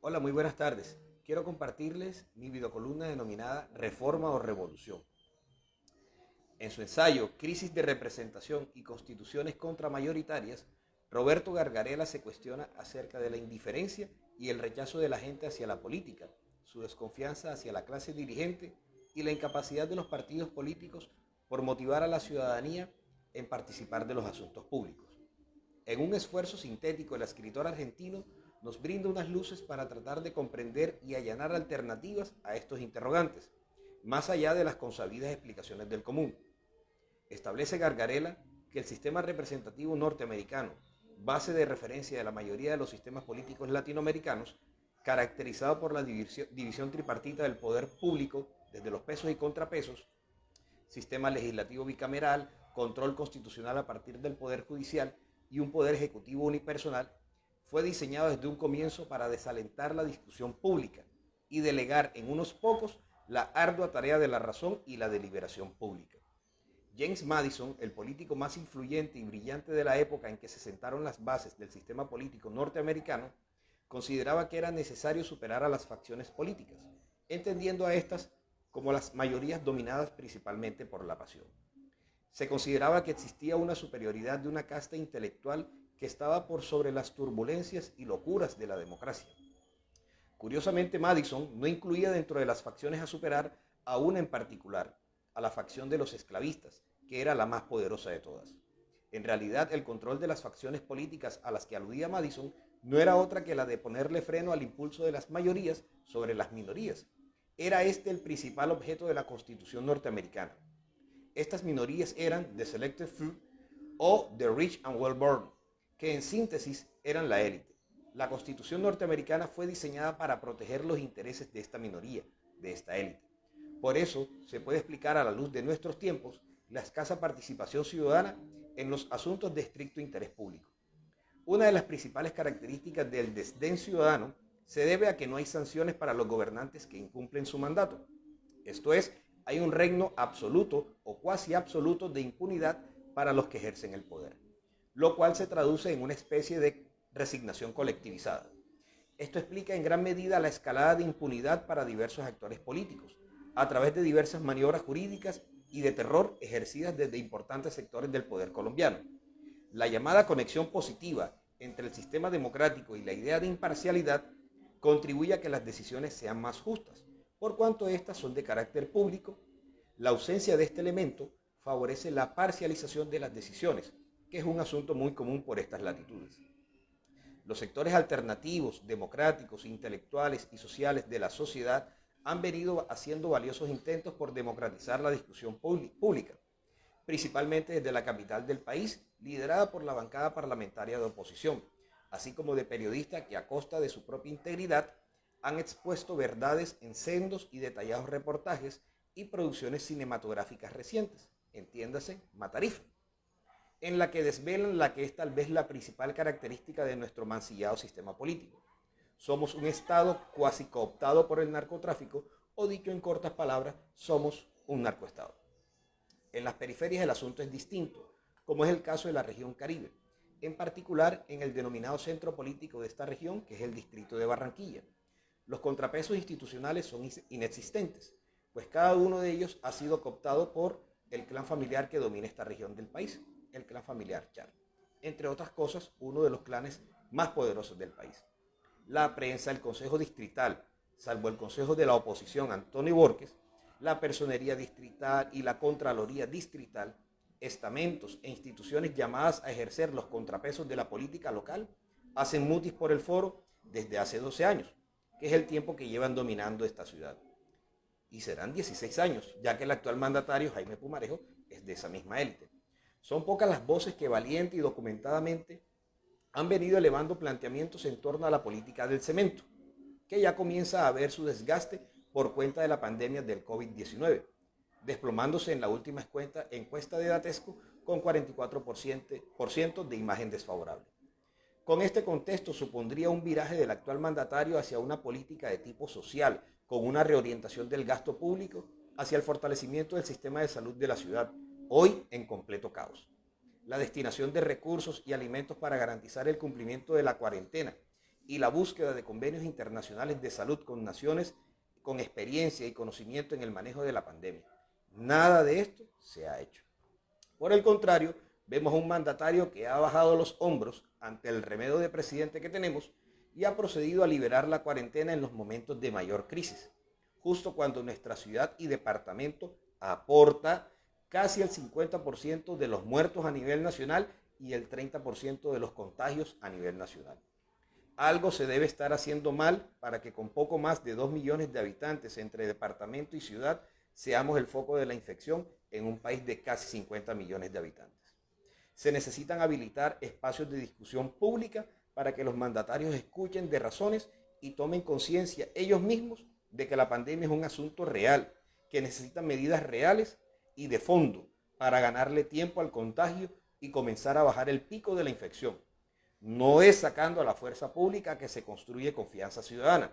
Hola, muy buenas tardes. Quiero compartirles mi videocolumna denominada Reforma o Revolución. En su ensayo Crisis de representación y constituciones contramayoritarias, Roberto Gargarella se cuestiona acerca de la indiferencia y el rechazo de la gente hacia la política, su desconfianza hacia la clase dirigente y la incapacidad de los partidos políticos por motivar a la ciudadanía en participar de los asuntos públicos. En un esfuerzo sintético, el escritor argentino nos brinda unas luces para tratar de comprender y allanar alternativas a estos interrogantes, más allá de las consabidas explicaciones del común. Establece Gargarella que el sistema representativo norteamericano, base de referencia de la mayoría de los sistemas políticos latinoamericanos, caracterizado por la división tripartita del poder público desde los pesos y contrapesos, sistema legislativo bicameral, control constitucional a partir del poder judicial y un poder ejecutivo unipersonal, fue diseñado desde un comienzo para desalentar la discusión pública y delegar en unos pocos la ardua tarea de la razón y la deliberación pública. James Madison, el político más influyente y brillante de la época en que se sentaron las bases del sistema político norteamericano, consideraba que era necesario superar a las facciones políticas, entendiendo a estas como las mayorías dominadas principalmente por la pasión. Se consideraba que existía una superioridad de una casta intelectual que estaba por sobre las turbulencias y locuras de la democracia. Curiosamente, Madison no incluía dentro de las facciones a superar a una en particular, a la facción de los esclavistas, que era la más poderosa de todas. En realidad, el control de las facciones políticas a las que aludía Madison no era otra que la de ponerle freno al impulso de las mayorías sobre las minorías. Era este el principal objeto de la Constitución norteamericana. Estas minorías eran the selected few o the rich and well-born, que en síntesis eran la élite. La Constitución norteamericana fue diseñada para proteger los intereses de esta minoría, de esta élite. Por eso se puede explicar a la luz de nuestros tiempos la escasa participación ciudadana en los asuntos de estricto interés público. Una de las principales características del desdén ciudadano se debe a que no hay sanciones para los gobernantes que incumplen su mandato. Esto es, hay un reino absoluto o cuasi absoluto de impunidad para los que ejercen el poder, lo cual se traduce en una especie de resignación colectivizada. Esto explica en gran medida la escalada de impunidad para diversos actores políticos, a través de diversas maniobras jurídicas y de terror ejercidas desde importantes sectores del poder colombiano. La llamada conexión positiva entre el sistema democrático y la idea de imparcialidad contribuye a que las decisiones sean más justas, por cuanto éstas son de carácter público. La ausencia de este elemento favorece la parcialización de las decisiones, que es un asunto muy común por estas latitudes. Los sectores alternativos, democráticos, intelectuales y sociales de la sociedad han venido haciendo valiosos intentos por democratizar la discusión pública, principalmente desde la capital del país, liderada por la bancada parlamentaria de oposición, así como de periodistas que a costa de su propia integridad han expuesto verdades en sendos y detallados reportajes y producciones cinematográficas recientes, entiéndase, Matarife, en la que desvelan la que es tal vez la principal característica de nuestro mancillado sistema político. Somos un Estado cuasi cooptado por el narcotráfico, o dicho en cortas palabras, somos un narcoestado. En las periferias el asunto es distinto, como es el caso de la región Caribe, en particular en el denominado centro político de esta región, que es el distrito de Barranquilla. Los contrapesos institucionales son inexistentes, pues cada uno de ellos ha sido cooptado por el clan familiar que domina esta región del país, el clan familiar Char. Entre otras cosas, uno de los clanes más poderosos del país. La prensa, el Consejo Distrital, salvo el Consejo de la Oposición, Antonio Borges, la Personería Distrital y la Contraloría Distrital, estamentos e instituciones llamadas a ejercer los contrapesos de la política local, hacen mutis por el foro desde hace 12 años, que es el tiempo que llevan dominando esta ciudad. Y serán 16 años, ya que el actual mandatario, Jaime Pumarejo, es de esa misma élite. Son pocas las voces que valiente y documentadamente han venido elevando planteamientos en torno a la política del cemento, que ya comienza a ver su desgaste por cuenta de la pandemia del COVID-19, desplomándose en la última encuesta de Datesco con 44% de imagen desfavorable. Con este contexto supondría un viraje del actual mandatario hacia una política de tipo social, con una reorientación del gasto público hacia el fortalecimiento del sistema de salud de la ciudad, hoy en completo caos. La destinación de recursos y alimentos para garantizar el cumplimiento de la cuarentena y la búsqueda de convenios internacionales de salud con naciones con experiencia y conocimiento en el manejo de la pandemia. Nada de esto se ha hecho. Por el contrario, vemos a un mandatario que ha bajado los hombros ante el remedio de presidente que tenemos y ha procedido a liberar la cuarentena en los momentos de mayor crisis, justo cuando nuestra ciudad y departamento aporta casi el 50% de los muertos a nivel nacional y el 30% de los contagios a nivel nacional. Algo se debe estar haciendo mal para que con poco más de 2 millones de habitantes entre departamento y ciudad seamos el foco de la infección en un país de casi 50 millones de habitantes. Se necesitan habilitar espacios de discusión pública para que los mandatarios escuchen de razones y tomen conciencia ellos mismos de que la pandemia es un asunto real, que necesita medidas reales y de fondo para ganarle tiempo al contagio y comenzar a bajar el pico de la infección. No es sacando a la fuerza pública que se construye confianza ciudadana.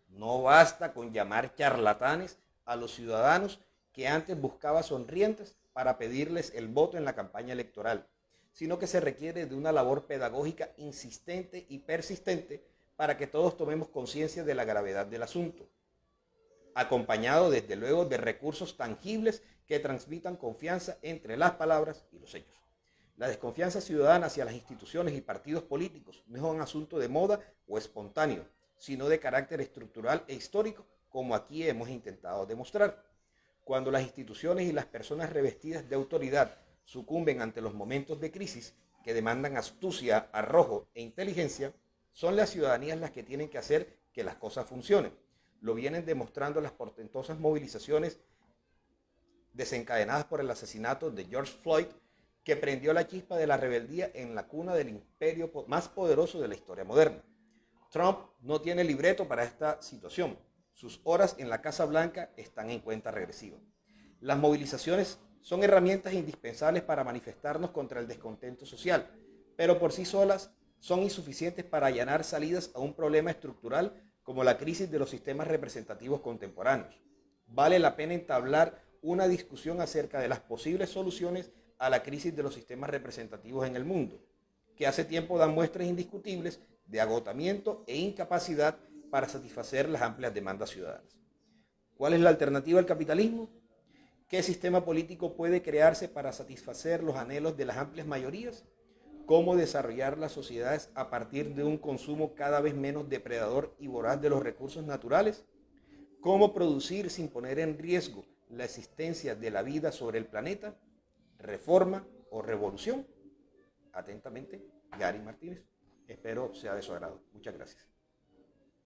No basta con llamar charlatanes a los ciudadanos que antes buscaba sonrientes para pedirles el voto en la campaña electoral, sino que se requiere de una labor pedagógica insistente y persistente para que todos tomemos conciencia de la gravedad del asunto, acompañado desde luego de recursos tangibles que transmitan confianza entre las palabras y los hechos. La desconfianza ciudadana hacia las instituciones y partidos políticos no es un asunto de moda o espontáneo, sino de carácter estructural e histórico, como aquí hemos intentado demostrar. Cuando las instituciones y las personas revestidas de autoridad sucumben ante los momentos de crisis que demandan astucia, arrojo e inteligencia, son las ciudadanías las que tienen que hacer que las cosas funcionen. Lo vienen demostrando las portentosas movilizaciones desencadenadas por el asesinato de George Floyd, que prendió la chispa de la rebeldía en la cuna del imperio más poderoso de la historia moderna. Trump no tiene libreto para esta situación. Sus horas en la Casa Blanca están en cuenta regresiva. Las movilizaciones son herramientas indispensables para manifestarnos contra el descontento social, pero por sí solas son insuficientes para allanar salidas a un problema estructural como la crisis de los sistemas representativos contemporáneos. Vale la pena entablar una discusión acerca de las posibles soluciones a la crisis de los sistemas representativos en el mundo, que hace tiempo dan muestras indiscutibles de agotamiento e incapacidad para satisfacer las amplias demandas ciudadanas. ¿Cuál es la alternativa al capitalismo? ¿Qué sistema político puede crearse para satisfacer los anhelos de las amplias mayorías? ¿Cómo desarrollar las sociedades a partir de un consumo cada vez menos depredador y voraz de los recursos naturales? ¿Cómo producir sin poner en riesgo la existencia de la vida sobre el planeta? ¿Reforma o revolución? Atentamente, Gary Martínez. Espero sea de su agrado. Muchas gracias.